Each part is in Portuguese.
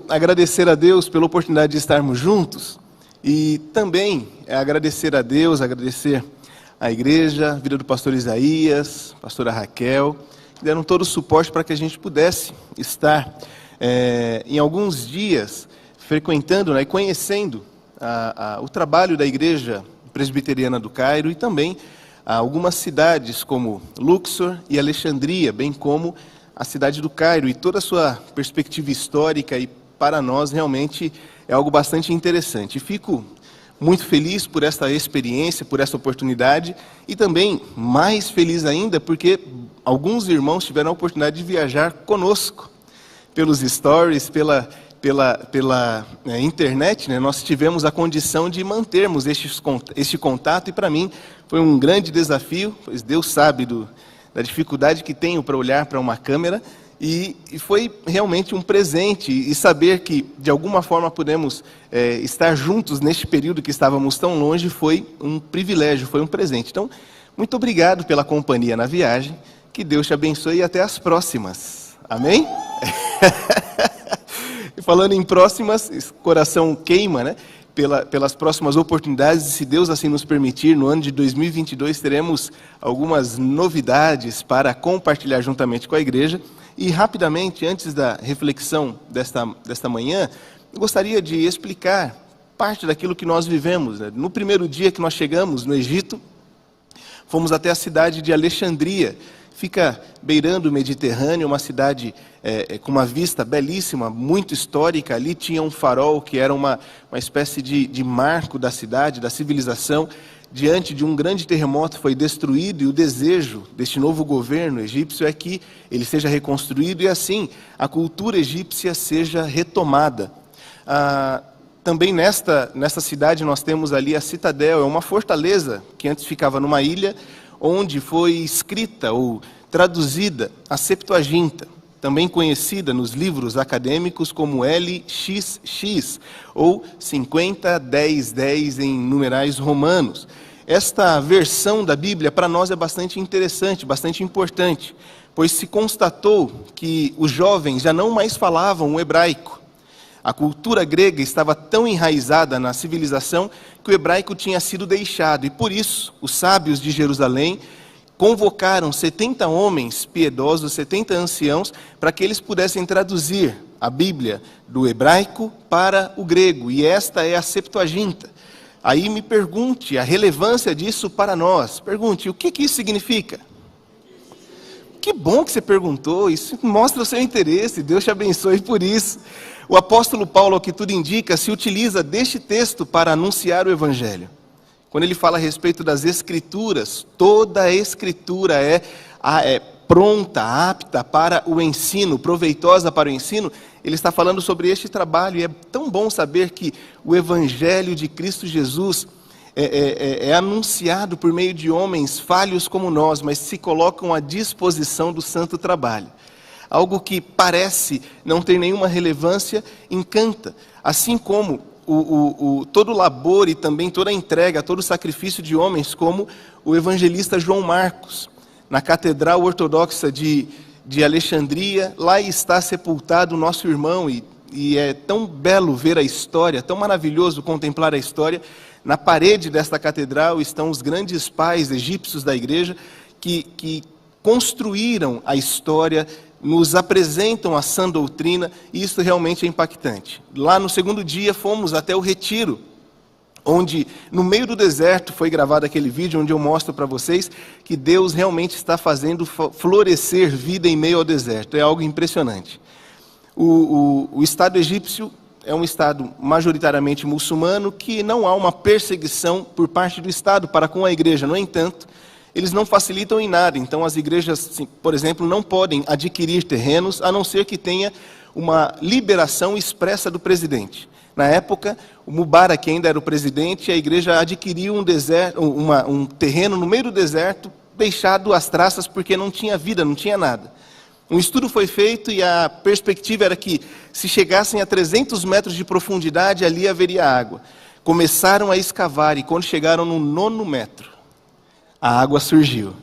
agradecer a Deus pela oportunidade de estarmos juntos e também agradecer a Deus, agradecer a igreja, a vida do pastor Isaías, pastora Raquel, que deram todo o suporte para que a gente pudesse estar em alguns dias frequentando, e conhecendo o trabalho da Igreja Presbiteriana do Cairo e também algumas cidades como Luxor e Alexandria, bem como a cidade do Cairo e toda a sua perspectiva histórica, e para nós realmente é algo bastante interessante. E fico muito feliz por esta experiência, por esta oportunidade, e também mais feliz ainda porque alguns irmãos tiveram a oportunidade de viajar conosco pelos stories, pela internet, nós tivemos a condição de mantermos este contato, e para mim foi um grande desafio, pois Deus sabe da dificuldade que tenho para olhar para uma câmera, e foi realmente um presente, e saber que de alguma forma pudemos estar juntos neste período que estávamos tão longe foi um privilégio, foi um presente. Então, muito obrigado pela companhia na viagem, que Deus te abençoe e até as próximas. Amém? E falando em próximas, esse coração queima, pelas próximas oportunidades, e se Deus assim nos permitir, no ano de 2022 teremos algumas novidades para compartilhar juntamente com a igreja. E rapidamente, antes da reflexão desta manhã, eu gostaria de explicar parte daquilo que nós vivemos. No primeiro dia que nós chegamos no Egito, fomos até a cidade de Alexandria. Fica beirando o Mediterrâneo, uma cidade com uma vista belíssima, muito histórica. Ali tinha um farol que era uma espécie de marco da cidade, da civilização. Diante de um grande terremoto foi destruído, e o desejo deste novo governo egípcio é que ele seja reconstruído e assim a cultura egípcia seja retomada. Também nesta cidade nós temos ali a Citadel, é uma fortaleza que antes ficava numa ilha, onde foi escrita ou traduzida a Septuaginta, também conhecida nos livros acadêmicos como LXX, ou 50-10-10 em numerais romanos. Esta versão da Bíblia para nós é bastante interessante, bastante importante, pois se constatou que os jovens já não mais falavam o hebraico. A cultura grega estava tão enraizada na civilização que o hebraico tinha sido deixado, e por isso os sábios de Jerusalém convocaram 70 homens piedosos, 70 anciãos, para que eles pudessem traduzir a Bíblia do hebraico para o grego, e esta é a Septuaginta. Aí me pergunte a relevância disso para nós. Pergunte, o que isso significa? Que bom que você perguntou, isso mostra o seu interesse, Deus te abençoe por isso. O apóstolo Paulo, ao que tudo indica, se utiliza deste texto para anunciar o Evangelho. Quando ele fala a respeito das Escrituras, toda a Escritura é pronta, apta para o ensino, proveitosa para o ensino. Ele está falando sobre este trabalho, e é tão bom saber que o Evangelho de Cristo Jesus é anunciado por meio de homens falhos como nós, mas se colocam à disposição do santo trabalho. Algo que parece não ter nenhuma relevância, encanta. Assim como todo o labor e também toda a entrega, todo o sacrifício de homens, como o evangelista João Marcos, na Catedral Ortodoxa de Alexandria. Lá está sepultado o nosso irmão, e é tão belo ver a história, tão maravilhoso contemplar a história. Na parede desta catedral estão os grandes pais egípcios da igreja, que construíram a história, nos apresentam a sã doutrina, e isso realmente é impactante. Lá no segundo dia fomos até o retiro, onde no meio do deserto foi gravado aquele vídeo onde eu mostro para vocês que Deus realmente está fazendo florescer vida em meio ao deserto. É algo impressionante. O Estado egípcio é um Estado majoritariamente muçulmano, que não há uma perseguição por parte do Estado para com a igreja. No entanto, eles não facilitam em nada. Então as igrejas, por exemplo, não podem adquirir terrenos, a não ser que tenha uma liberação expressa do presidente. Na época, o Mubarak ainda era o presidente, e a igreja adquiriu um terreno no meio do deserto, deixado às traças, porque não tinha vida, não tinha nada. Um estudo foi feito, e a perspectiva era que, se chegassem a 300 metros de profundidade, ali haveria água. Começaram a escavar, e quando chegaram no 9º metro, a água surgiu.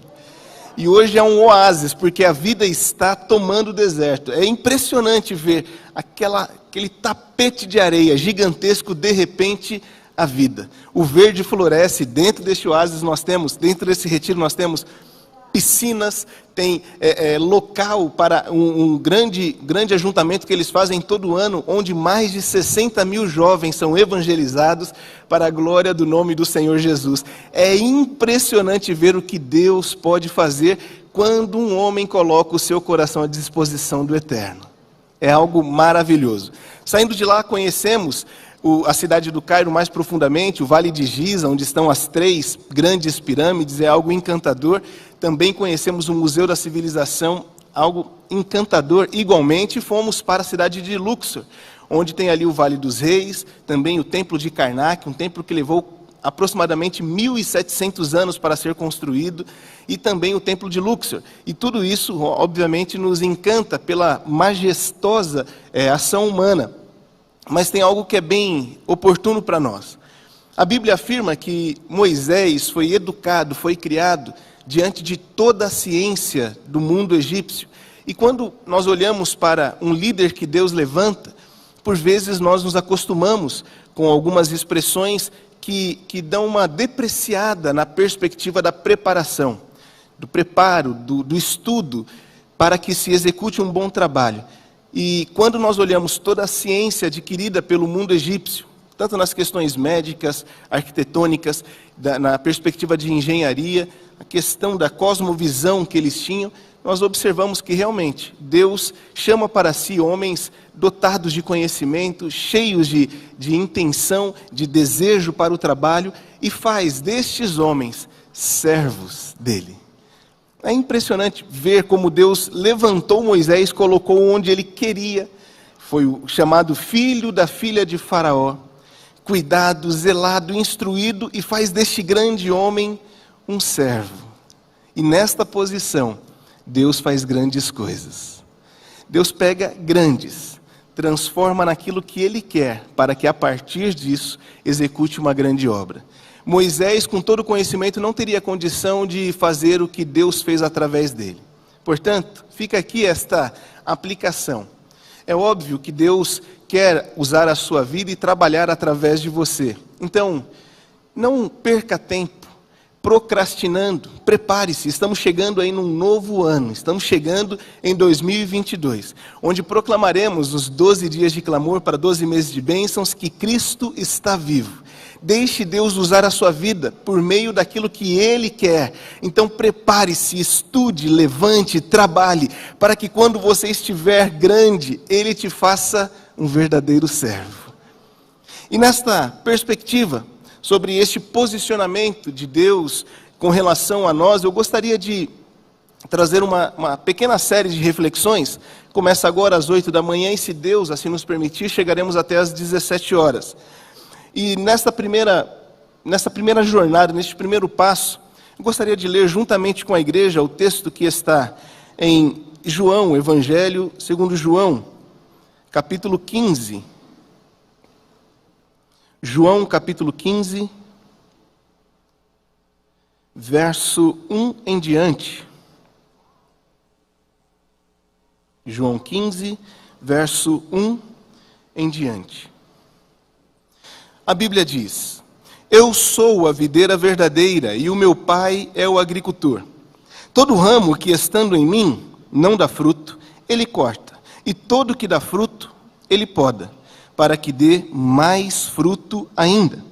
e hoje é um oásis, porque a vida está tomando o deserto. É impressionante ver aquele tapete de areia gigantesco, de repente, a vida. O verde floresce, dentro deste oásis dentro desse retiro nós temos piscinas, tem local para um grande ajuntamento que eles fazem todo ano, onde mais de 60 mil jovens são evangelizados para a glória do nome do Senhor Jesus. É impressionante ver o que Deus pode fazer quando um homem coloca o seu coração à disposição do Eterno. É algo maravilhoso. Saindo de lá, conhecemos a cidade do Cairo mais profundamente, o Vale de Giza, onde estão as 3 grandes pirâmides, é algo encantador. Também conhecemos o Museu da Civilização, algo encantador. Igualmente, fomos para a cidade de Luxor, onde tem ali o Vale dos Reis, também o Templo de Karnak, um templo que levou aproximadamente 1.700 anos para ser construído, e também o Templo de Luxor. E tudo isso, obviamente, nos encanta pela majestosa ação humana. Mas tem algo que é bem oportuno para nós. A Bíblia afirma que Moisés foi educado, foi criado diante de toda a ciência do mundo egípcio. E quando nós olhamos para um líder que Deus levanta, por vezes nós nos acostumamos com algumas expressões que dão uma depreciada na perspectiva da preparação, do preparo, do estudo, para que se execute um bom trabalho. E quando nós olhamos toda a ciência adquirida pelo mundo egípcio, tanto nas questões médicas, arquitetônicas, na perspectiva de engenharia, a questão da cosmovisão que eles tinham, nós observamos que realmente Deus chama para si homens dotados de conhecimento, cheios de intenção, de desejo para o trabalho, e faz destes homens servos dele. É impressionante ver como Deus levantou Moisés, colocou onde ele queria. Foi o chamado filho da filha de Faraó, cuidado, zelado, instruído, e faz deste grande homem um servo. E nesta posição, Deus faz grandes coisas. Deus pega grandes, transforma naquilo que Ele quer, para que a partir disso execute uma grande obra. Moisés, com todo o conhecimento, não teria condição de fazer o que Deus fez através dele. Portanto, fica aqui esta aplicação. É óbvio que Deus quer usar a sua vida e trabalhar através de você. Então, não perca tempo procrastinando, prepare-se, estamos chegando aí num novo ano, estamos chegando em 2022, onde proclamaremos os 12 dias de clamor para 12 meses de bênçãos, que Cristo está vivo. Deixe Deus usar a sua vida por meio daquilo que Ele quer. Então prepare-se, estude, levante, trabalhe, para que quando você estiver grande, Ele te faça um verdadeiro servo. E nesta perspectiva, sobre este posicionamento de Deus com relação a nós, eu gostaria de trazer uma pequena série de reflexões. Começa agora às 8 da manhã e, se Deus assim nos permitir, chegaremos até às 17 horas. E nesta primeira jornada, neste primeiro passo, eu gostaria de ler juntamente com a igreja o texto que está em João, Evangelho segundo João, capítulo 15. João capítulo 15, verso 1 em diante. João 15, verso 1 em diante. A Bíblia diz: Eu sou a videira verdadeira e o meu Pai é o agricultor. Todo ramo que estando em mim não dá fruto, ele corta, e todo que dá fruto, ele poda, para que dê mais fruto ainda.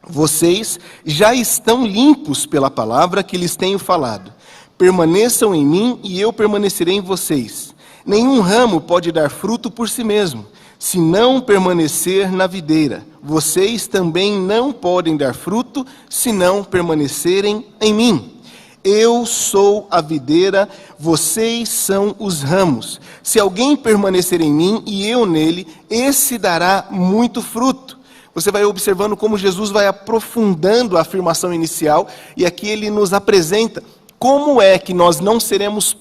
Vocês já estão limpos pela palavra que lhes tenho falado. Permaneçam em mim e eu permanecerei em vocês. Nenhum ramo pode dar fruto por si mesmo, se não permanecer na videira. Vocês também não podem dar fruto, se não permanecerem em mim. Eu sou a videira, vocês são os ramos. Se alguém permanecer em mim e eu nele, esse dará muito fruto. Você vai observando como Jesus vai aprofundando a afirmação inicial, e aqui ele nos apresenta como é que nós não seremos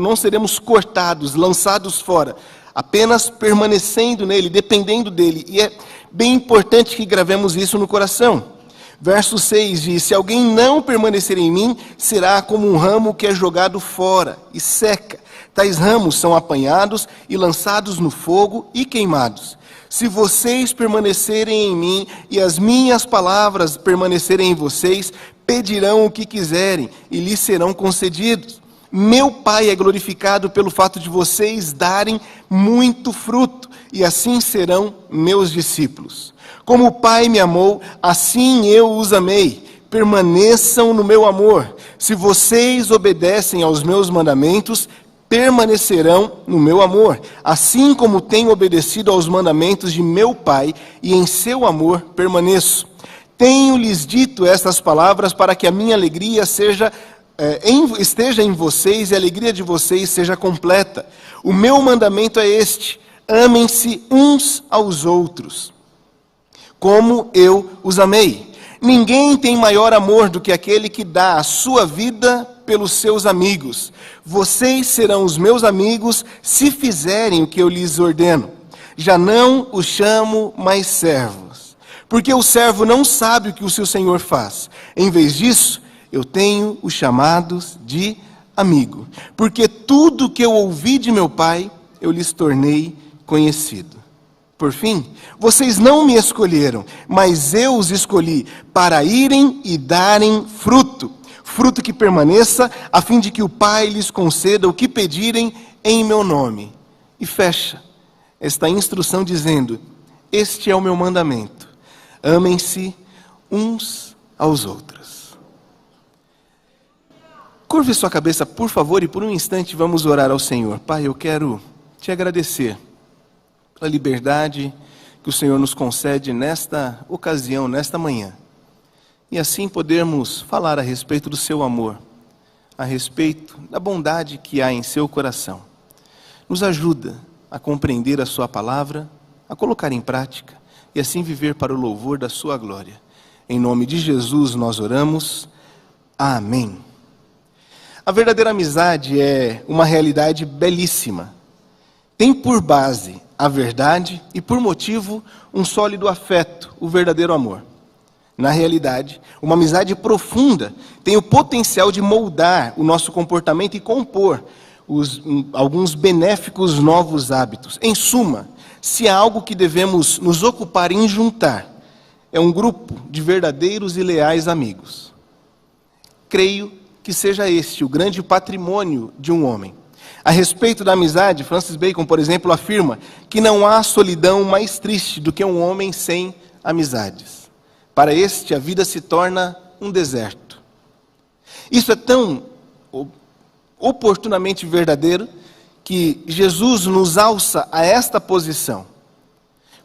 não seremos cortados, lançados fora, apenas permanecendo nele, dependendo dele. E é bem importante que gravemos isso no coração. Verso 6 diz: se alguém não permanecer em mim, será como um ramo que é jogado fora e seca. Tais ramos são apanhados e lançados no fogo e queimados. Se vocês permanecerem em mim e as minhas palavras permanecerem em vocês, pedirão o que quiserem e lhes serão concedidos. Meu Pai é glorificado pelo fato de vocês darem muito fruto, e assim serão meus discípulos. Como o Pai me amou, assim eu os amei. Permaneçam no meu amor. Se vocês obedecem aos meus mandamentos, permanecerão no meu amor, assim como tenho obedecido aos mandamentos de meu Pai, e em seu amor permaneço. Tenho-lhes dito estas palavras para que a minha alegria esteja em vocês e a alegria de vocês seja completa. O meu mandamento é este: amem-se uns aos outros, como eu os amei. Ninguém tem maior amor do que aquele que dá a sua vida pelos seus amigos. Vocês serão os meus amigos se fizerem o que eu lhes ordeno. Já não os chamo mais servos, porque o servo não sabe o que o seu senhor faz. Em vez disso, eu tenho os chamados de amigo, porque tudo que eu ouvi de meu Pai, eu lhes tornei conhecido. Por fim, vocês não me escolheram, mas eu os escolhi para irem e darem fruto, fruto que permaneça, a fim de que o Pai lhes conceda o que pedirem em meu nome. E fecha esta instrução dizendo: este é o meu mandamento, amem-se uns aos outros. Curve sua cabeça, por favor, e por um instante vamos orar ao Senhor. Pai, eu quero te agradecer pela liberdade que o Senhor nos concede nesta ocasião, nesta manhã. E assim podermos falar a respeito do seu amor, a respeito da bondade que há em seu coração. Nos ajuda a compreender a sua palavra, a colocar em prática e assim viver para o louvor da sua glória. Em nome de Jesus nós oramos. Amém. A verdadeira amizade é uma realidade belíssima. Tem por base a verdade e por motivo um sólido afeto, o verdadeiro amor. Na realidade, uma amizade profunda tem o potencial de moldar o nosso comportamento e compor alguns benéficos novos hábitos. Em suma, se há algo que devemos nos ocupar em juntar, é um grupo de verdadeiros e leais amigos. Creio que seja este o grande patrimônio de um homem. A respeito da amizade, Francis Bacon, por exemplo, afirma que não há solidão mais triste do que um homem sem amizades. Para este, a vida se torna um deserto. Isso é tão oportunamente verdadeiro que Jesus nos alça a esta posição.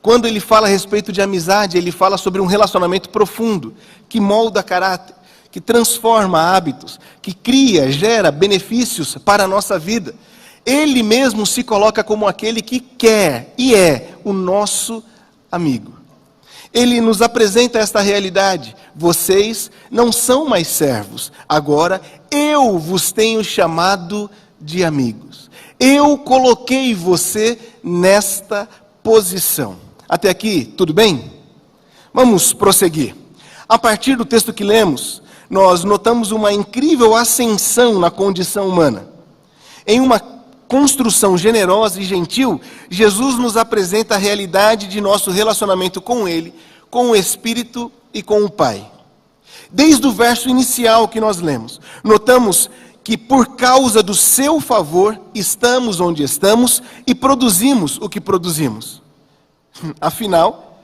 Quando ele fala a respeito de amizade, ele fala sobre um relacionamento profundo, que molda caráter, que transforma hábitos, que cria, gera benefícios para a nossa vida. Ele mesmo se coloca como aquele que quer e é o nosso amigo. Ele nos apresenta esta realidade: vocês não são mais servos, agora eu vos tenho chamado de amigos. Eu coloquei você nesta posição. Até aqui, tudo bem? Vamos prosseguir. A partir do texto que lemos, nós notamos uma incrível ascensão na condição humana. Em uma construção generosa e gentil, Jesus nos apresenta a realidade de nosso relacionamento com Ele, com o Espírito e com o Pai. Desde o verso inicial que nós lemos, notamos que por causa do seu favor, estamos onde estamos e produzimos o que produzimos. Afinal,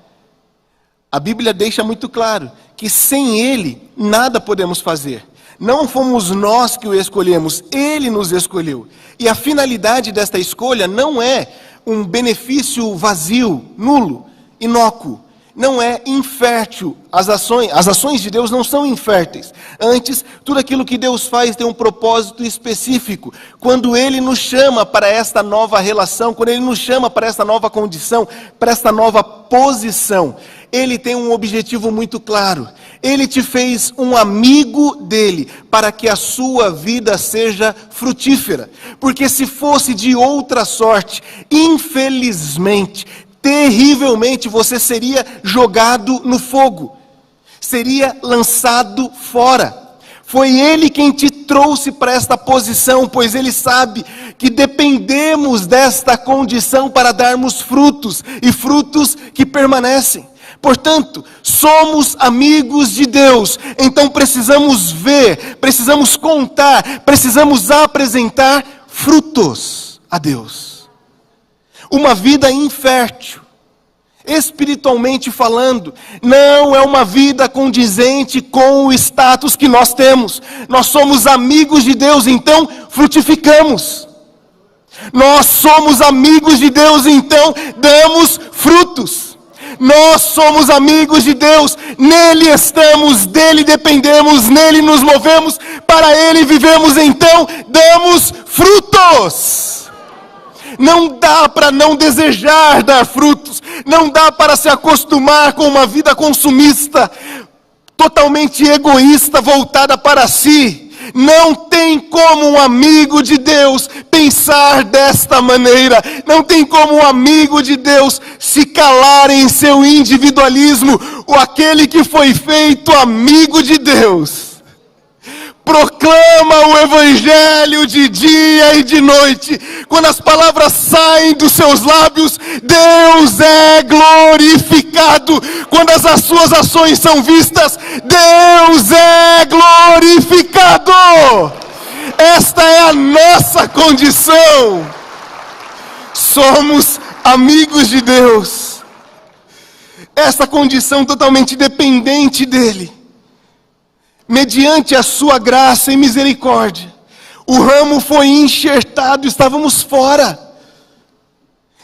a Bíblia deixa muito claro que sem Ele nada podemos fazer. Não fomos nós que o escolhemos, Ele nos escolheu. E a finalidade desta escolha não é um benefício vazio, nulo, inócuo. Não é infértil. As ações de Deus não são inférteis. Antes, tudo aquilo que Deus faz tem um propósito específico. Quando Ele nos chama para esta nova relação, quando Ele nos chama para esta nova condição, para esta nova posição, Ele tem um objetivo muito claro. Ele te fez um amigo dele, para que a sua vida seja frutífera. Porque se fosse de outra sorte, infelizmente, terrivelmente, você seria jogado no fogo. seria lançado fora. Foi Ele quem te trouxe para esta posição, pois Ele sabe que dependemos desta condição para darmos frutos, e frutos que permanecem. Portanto, somos amigos de Deus, então precisamos ver, precisamos contar, precisamos apresentar frutos a Deus. Uma vida infértil, espiritualmente falando, não é uma vida condizente com o status que nós temos. Nós somos amigos de Deus, então frutificamos. Nós somos amigos de Deus, então damos frutos. Nós somos amigos de Deus, nele estamos, dele dependemos, nele nos movemos, para ele vivemos, então damos frutos. Não dá para não desejar dar frutos, não dá para se acostumar com uma vida consumista, totalmente egoísta, voltada para si. Não tem como um amigo de Deus pensar desta maneira. Não tem como um amigo de Deus se calar em seu individualismo. Aquele que foi feito amigo de Deus proclama o evangelho de dia e de noite. Quando as palavras saem dos seus lábios, Deus é glorificado. Quando as suas ações são vistas, Deus é glorificado. Esta é a nossa condição. Somos amigos de Deus. Esta condição totalmente dependente dele. Mediante a sua graça e misericórdia, o ramo foi enxertado, estávamos fora.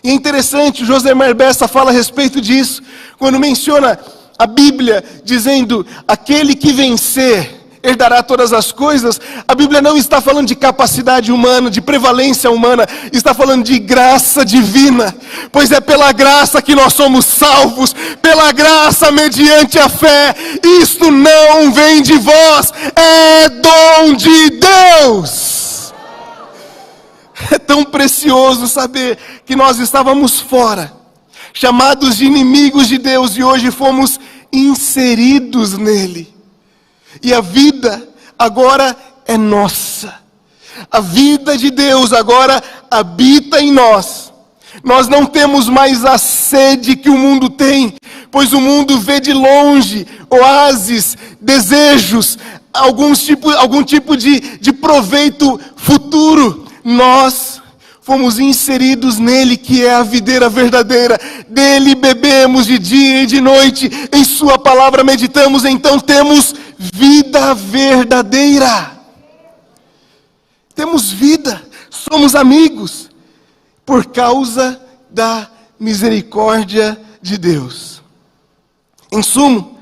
E é interessante, o Josemar Bessa fala a respeito disso, quando menciona a Bíblia, dizendo, aquele que vencer herdará todas as coisas. A Bíblia não está falando de capacidade humana, de prevalência humana, está falando de graça divina, pois é pela graça que nós somos salvos, pela graça mediante a fé. Isto não vem de vós, é dom de Deus. É tão precioso saber que nós estávamos fora, chamados de inimigos de Deus, e hoje fomos inseridos nele. E a vida agora é nossa. A vida de Deus agora habita em nós. Nós não temos mais a sede que o mundo tem, pois o mundo vê de longe oásis, desejos, algum tipo de proveito futuro. Nós fomos inseridos nele, que é a videira verdadeira. Dele bebemos de dia e de noite, em sua palavra meditamos, então temos vida verdadeira. Temos vida, somos amigos, por causa da misericórdia de Deus. Em sumo,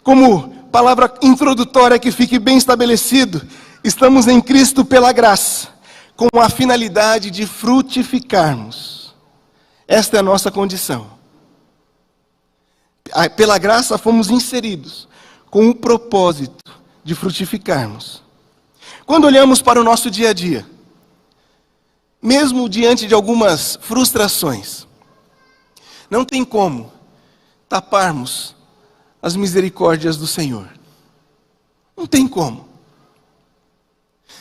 como palavra introdutória que fique bem estabelecido, estamos em Cristo pela graça, com a finalidade de frutificarmos. Esta é a nossa condição. Pela graça fomos inseridos, com o propósito de frutificarmos. Quando olhamos para o nosso dia a dia, mesmo diante de algumas frustrações, não tem como taparmos as misericórdias do Senhor. Não tem como.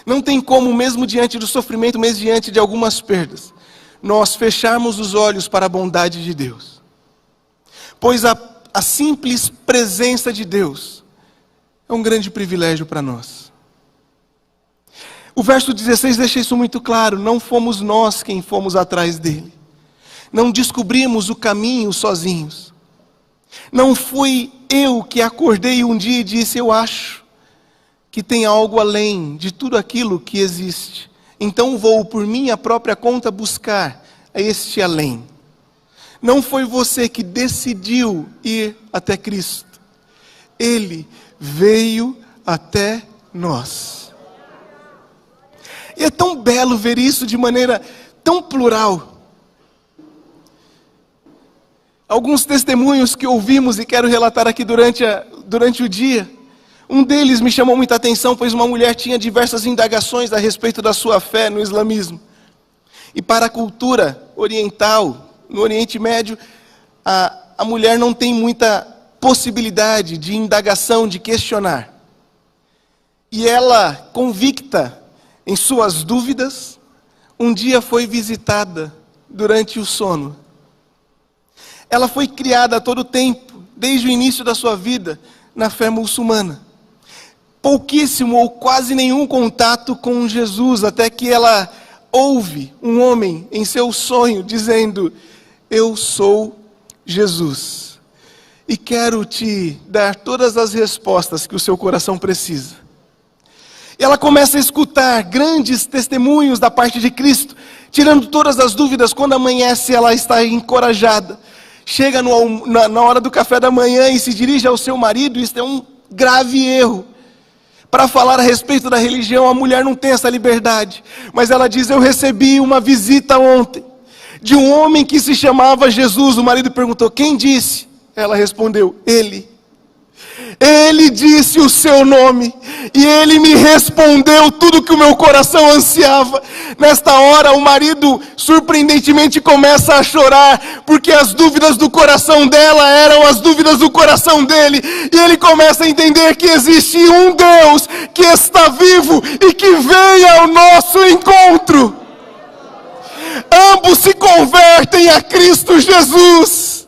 Não tem como, mesmo diante do sofrimento, mesmo diante de algumas perdas, nós fecharmos os olhos para a bondade de Deus. Pois a simples presença de Deus é um grande privilégio para nós. O verso 16 deixa isso muito claro. Não fomos nós quem fomos atrás dele. Não descobrimos o caminho sozinhos. Não fui eu que acordei um dia e disse, eu acho que tem algo além de tudo aquilo que existe. Então vou por minha própria conta buscar este além. Não foi você que decidiu ir até Cristo. Ele veio até nós. E é tão belo ver isso de maneira tão plural. Alguns testemunhos que ouvimos e quero relatar aqui durante o dia. Um deles me chamou muita atenção, pois uma mulher tinha diversas indagações a respeito da sua fé no islamismo. E para a cultura oriental, no Oriente Médio, a mulher não tem muita possibilidade de indagação, de questionar. E ela, convicta em suas dúvidas, um dia foi visitada durante o sono. Ela foi criada a todo tempo, desde o início da sua vida, na fé muçulmana. Pouquíssimo ou quase nenhum contato com Jesus, até que ela ouve um homem em seu sonho dizendo: eu sou Jesus, e quero te dar todas as respostas que o seu coração precisa. Ela começa a escutar grandes testemunhos da parte de Cristo, tirando todas as dúvidas. Quando amanhece, ela está encorajada. Chega na hora do café da manhã e se dirige ao seu marido. Isso é um grave erro. Para falar a respeito da religião, a mulher não tem essa liberdade. Mas ela diz: eu recebi uma visita ontem de um homem que se chamava Jesus. O marido perguntou: quem disse? Ela respondeu: ele. Ele disse o seu nome, e ele me respondeu tudo que o meu coração ansiava. Nesta hora, o marido surpreendentemente começa a chorar, porque as dúvidas do coração dela eram as dúvidas do coração dele. E ele começa a entender que existe um Deus que está vivo e que vem ao nosso encontro. Ambos se convertem a Cristo Jesus.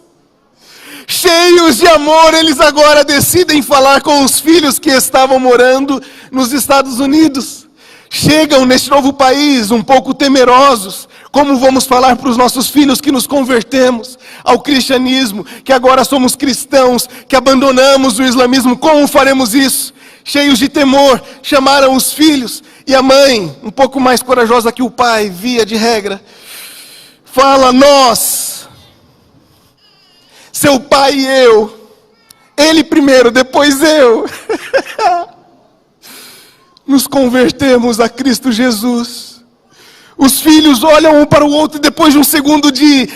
Cheios de amor, eles agora decidem falar com os filhos que estavam morando nos Estados Unidos. Chegam neste novo país um pouco temerosos. Como vamos falar para os nossos filhos que nos convertemos ao cristianismo, que agora somos cristãos, que abandonamos o islamismo? Como faremos isso? Cheios de temor, chamaram os filhos. E a mãe, um pouco mais corajosa que o pai, via de regra, fala: nós, seu pai e eu, ele primeiro, depois eu, nos convertemos a Cristo Jesus. Os filhos olham um para o outro e depois de um segundo de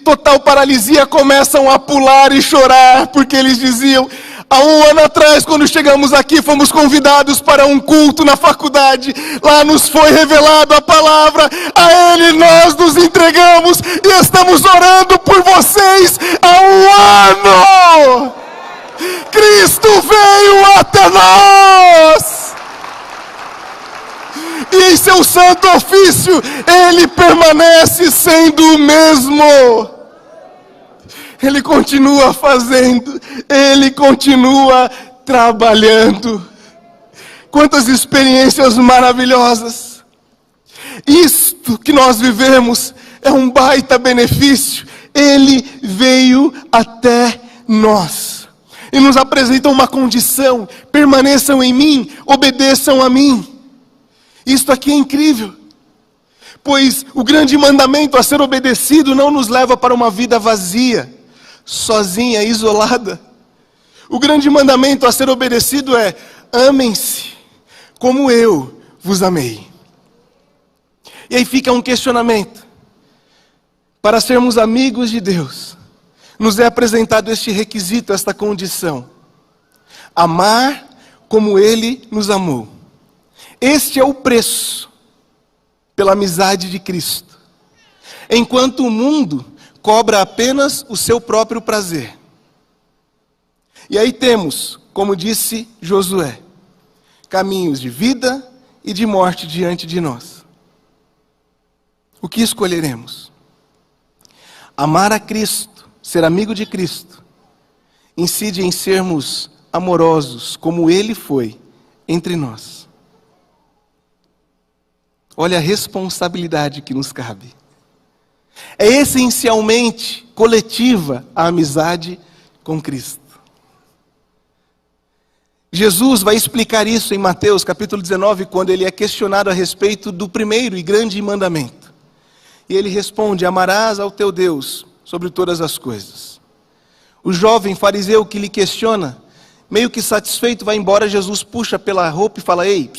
total paralisia começam a pular e chorar, porque eles diziam: há um ano atrás, quando chegamos aqui, fomos convidados para um culto na faculdade. Lá nos foi revelado a palavra. A Ele nós nos entregamos e estamos orando por vocês há um ano. Cristo veio até nós. E em seu santo ofício, Ele permanece sendo o mesmo. Ele continua fazendo, Ele continua trabalhando. Quantas experiências maravilhosas! Isto que nós vivemos é um baita benefício. Ele veio até nós e nos apresenta uma condição: permaneçam em mim, obedeçam a mim. Isto aqui é incrível, pois o grande mandamento a ser obedecido não nos leva para uma vida vazia, sozinha, isolada. O grande mandamento a ser obedecido é: amem-se como eu vos amei. E aí fica um questionamento: para sermos amigos de Deus, nos é apresentado este requisito, esta condição: amar como Ele nos amou. Este é o preço pela amizade de Cristo. Enquanto o mundo cobra apenas o seu próprio prazer. E aí temos, como disse Josué, caminhos de vida e de morte diante de nós. O que escolheremos? Amar a Cristo, ser amigo de Cristo, incide em sermos amorosos como Ele foi entre nós. Olha a responsabilidade que nos cabe. É essencialmente coletiva a amizade com Cristo. Jesus vai explicar isso em Mateus capítulo 19, quando ele é questionado a respeito do primeiro e grande mandamento. E ele responde: amarás ao teu Deus sobre todas as coisas. O jovem fariseu que lhe questiona, meio que satisfeito, vai embora. Jesus puxa pela roupa e fala: ei,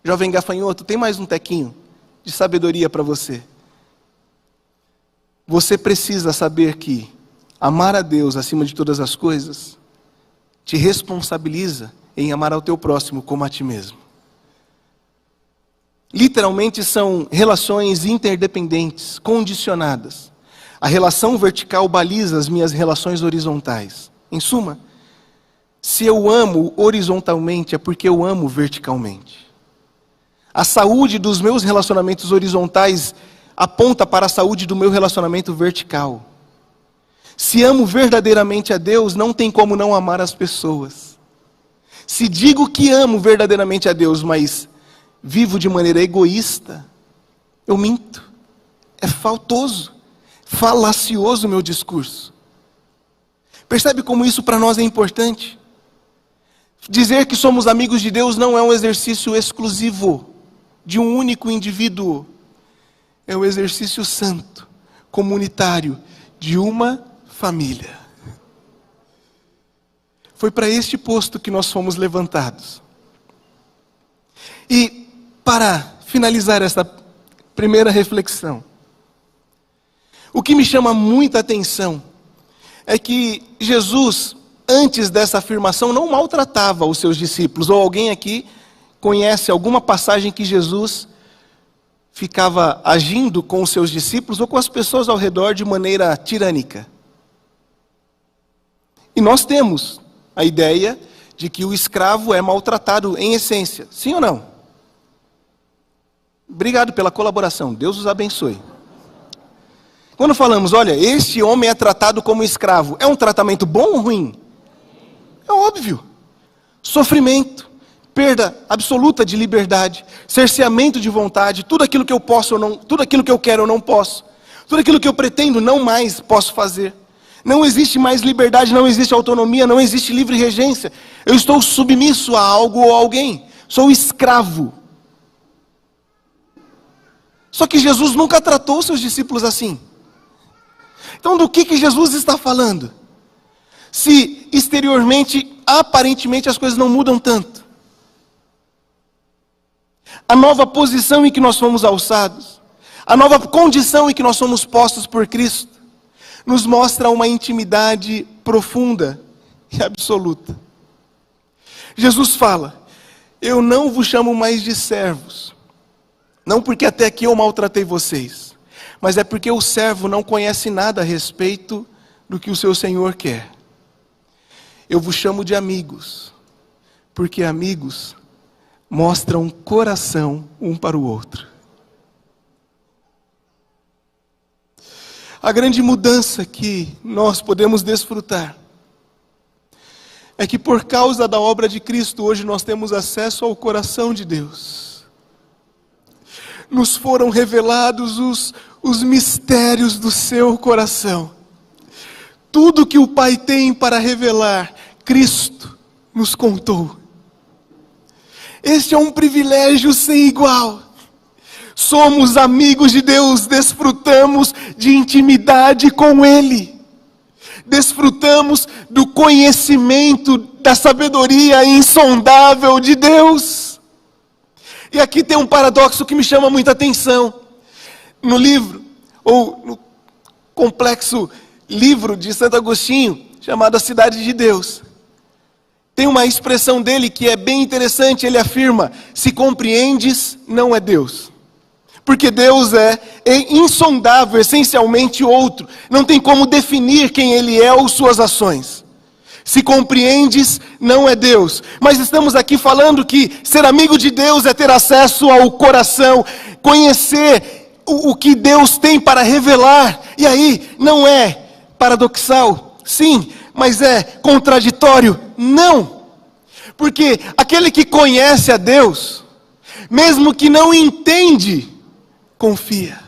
jovem gafanhoto, tem mais um tequinho de sabedoria para você. Você precisa saber que amar a Deus acima de todas as coisas te responsabiliza em amar ao teu próximo como a ti mesmo. Literalmente são relações interdependentes, condicionadas. A relação vertical baliza as minhas relações horizontais. Em suma, se eu amo horizontalmente, é porque eu amo verticalmente. A saúde dos meus relacionamentos horizontais aponta para a saúde do meu relacionamento vertical. Se amo verdadeiramente a Deus, não tem como não amar as pessoas. Se digo que amo verdadeiramente a Deus, mas vivo de maneira egoísta, eu minto. É faltoso, falacioso o meu discurso. Percebe como isso para nós é importante? Dizer que somos amigos de Deus não é um exercício exclusivo de um único indivíduo. É o exercício santo, comunitário, de uma família. Foi para este posto que nós fomos levantados. E para finalizar essa primeira reflexão, o que me chama muita atenção é que Jesus, antes dessa afirmação, não maltratava os seus discípulos. Ou alguém aqui conhece alguma passagem que Jesus ficava agindo com os seus discípulos ou com as pessoas ao redor de maneira tirânica? E nós temos a ideia de que o escravo é maltratado em essência. Sim ou não? Obrigado pela colaboração. Deus os abençoe. Quando falamos, olha, este homem é tratado como escravo, é um tratamento bom ou ruim? É óbvio. Sofrimento, perda absoluta de liberdade, cerceamento de vontade, tudo aquilo que eu posso ou não, tudo aquilo que eu quero eu não posso, tudo aquilo que eu pretendo não mais posso fazer. Não existe mais liberdade, não existe autonomia, não existe livre regência. Eu estou submisso a algo ou a alguém. Sou escravo. Só que Jesus nunca tratou seus discípulos assim. Então do que Jesus está falando? Se exteriormente, aparentemente as coisas não mudam tanto. A nova posição em que nós fomos alçados, a nova condição em que nós somos postos por Cristo, nos mostra uma intimidade profunda e absoluta. Jesus fala, eu não vos chamo mais de servos, não porque até aqui eu maltratei vocês, mas é porque o servo não conhece nada a respeito do que o seu Senhor quer. Eu vos chamo de amigos, porque amigos mostram coração um para o outro. A grande mudança que nós podemos desfrutar é que por causa da obra de Cristo, hoje nós temos acesso ao coração de Deus. Nos foram revelados os mistérios do seu coração. Tudo que o Pai tem para revelar, Cristo nos contou. Este é um privilégio sem igual. Somos amigos de Deus, desfrutamos de intimidade com Ele. Desfrutamos do conhecimento, da sabedoria insondável de Deus. E aqui tem um paradoxo que me chama muita atenção. No livro, ou no complexo livro de Santo Agostinho, chamado A Cidade de Deus, tem uma expressão dele que é bem interessante. Ele afirma, se compreendes, não é Deus. Porque Deus é insondável, essencialmente outro. Não tem como definir quem Ele é ou suas ações. Se compreendes, não é Deus. Mas estamos aqui falando que ser amigo de Deus é ter acesso ao coração, conhecer o que Deus tem para revelar. E aí, não é paradoxal? Sim, mas é contraditório? Não. Porque aquele que conhece a Deus, mesmo que não entende, confia.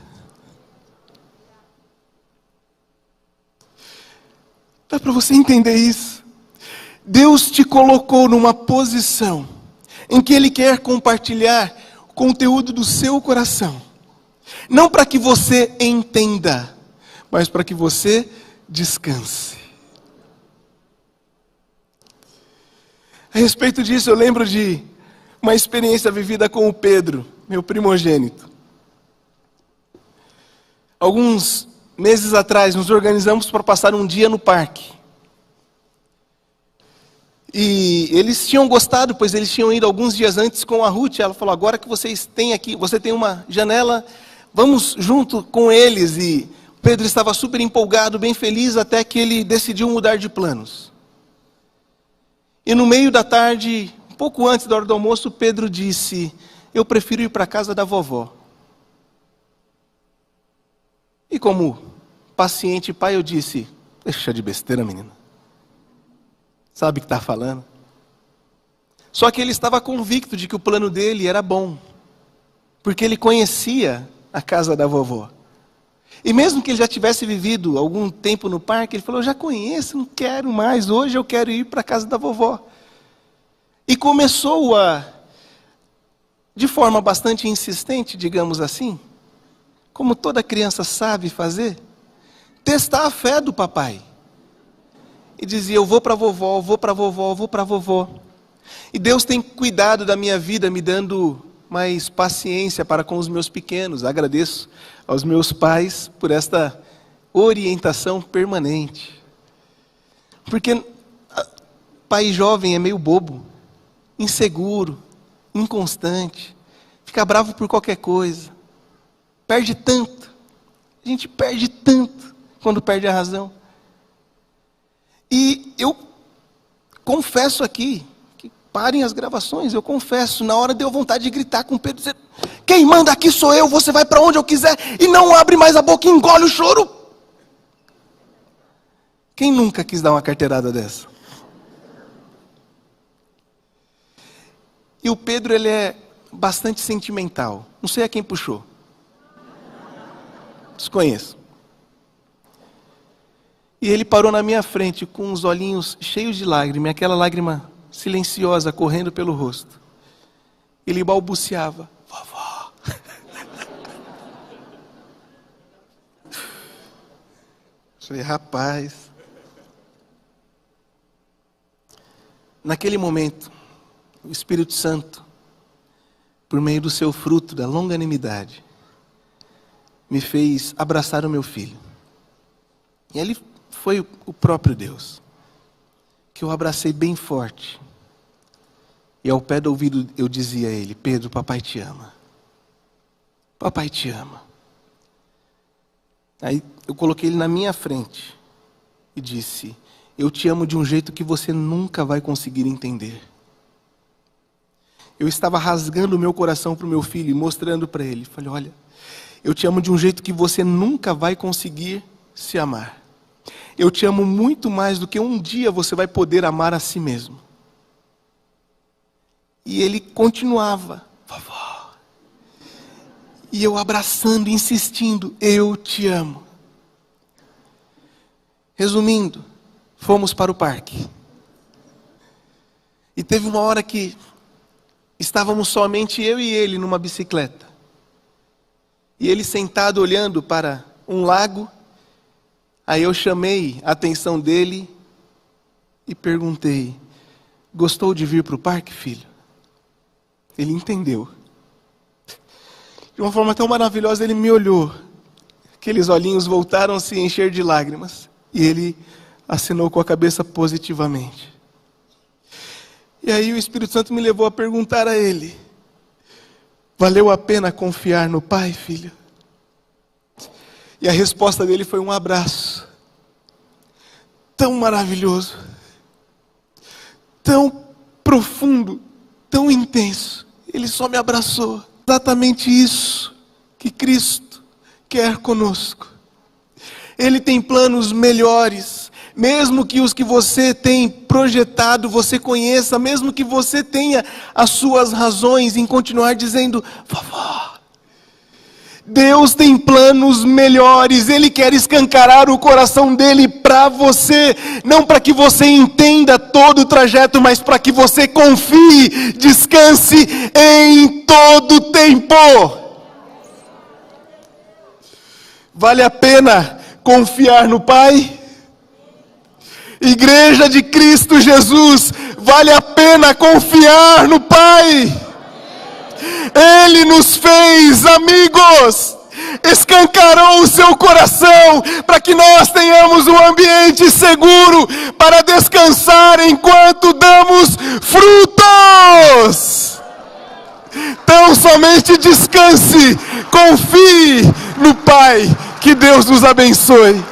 Dá para você entender isso? Deus te colocou numa posição em que Ele quer compartilhar o conteúdo do seu coração. Não para que você entenda, mas para que você descanse. A respeito disso, eu lembro de uma experiência vivida com o Pedro, meu primogênito. Alguns meses atrás, nos organizamos para passar um dia no parque. E eles tinham gostado, pois eles tinham ido alguns dias antes com a Ruth. Ela falou, agora que vocês têm aqui, você tem uma janela, vamos junto com eles. E Pedro estava super empolgado, bem feliz, até que ele decidiu mudar de planos. E no meio da tarde, um pouco antes da hora do almoço, Pedro disse: eu prefiro ir para a casa da vovó. E como paciente pai, eu disse: deixa de besteira, menino. Sabe o que está falando? Só que ele estava convicto de que o plano dele era bom, porque ele conhecia a casa da vovó. E mesmo que ele já tivesse vivido algum tempo no parque, ele falou: eu já conheço, não quero mais, hoje eu quero ir para a casa da vovó. E começou de forma bastante insistente, digamos assim, como toda criança sabe fazer, testar a fé do papai. E dizia: eu vou para a vovó, eu vou para a vovó, eu vou para a vovó. E Deus tem cuidado da minha vida, me dando mais paciência para com os meus pequenos. Agradeço aos meus pais por esta orientação permanente. Porque pai jovem é meio bobo, inseguro, inconstante, fica bravo por qualquer coisa, perde tanto. A gente perde tanto quando perde a razão. E eu confesso aqui, que parem as gravações, eu confesso, na hora deu vontade de gritar com Pedro, dizer: quem manda aqui sou eu, você vai para onde eu quiser, e não abre mais a boca e engole o choro. Quem nunca quis dar uma carteirada dessa? E o Pedro, ele é bastante sentimental, não sei a quem puxou, desconheço. E ele parou na minha frente com os olhinhos cheios de lágrima, aquela lágrima silenciosa correndo pelo rosto. Ele balbuciava: vovó. Falei: rapaz. Naquele momento, o Espírito Santo, por meio do seu fruto, da longanimidade, me fez abraçar o meu filho. E ele foi o próprio Deus, que eu abracei bem forte. E ao pé do ouvido eu dizia a ele: Pedro, papai te ama. Papai te ama. Aí eu coloquei ele na minha frente e disse: eu te amo de um jeito que você nunca vai conseguir entender. Eu estava rasgando o meu coração para o meu filho e mostrando para ele. Falei: olha, eu te amo de um jeito que você nunca vai conseguir se amar. Eu te amo muito mais do que um dia você vai poder amar a si mesmo. E ele continuava: vovó. E eu abraçando, insistindo: eu te amo. Resumindo, fomos para o parque. E teve uma hora que estávamos somente eu e ele numa bicicleta. E ele sentado olhando para um lago. Aí eu chamei a atenção dele e perguntei: gostou de vir para o parque, filho? Ele entendeu. De uma forma tão maravilhosa, ele me olhou. Aqueles olhinhos voltaram a se encher de lágrimas. E ele assinou com a cabeça positivamente. E aí o Espírito Santo me levou a perguntar a ele: valeu a pena confiar no Pai, filho? E a resposta dele foi um abraço. Tão maravilhoso. Tão profundo. Tão intenso. Ele só me abraçou. Exatamente isso que Cristo quer conosco. Ele tem planos melhores. Mesmo que os que você tem projetado, você conheça. Mesmo que você tenha as suas razões em continuar dizendo: vovó. Deus tem planos melhores. Ele quer escancarar o coração dele para você. Não para que você entenda todo o trajeto, mas para que você confie, descanse em todo o tempo. Vale a pena confiar no Pai? Igreja de Cristo Jesus, vale a pena confiar no Pai? Ele nos fez amigos, escancarou o seu coração para que nós tenhamos um ambiente seguro para descansar enquanto damos frutos. Então somente descanse, confie no Pai, que Deus nos abençoe.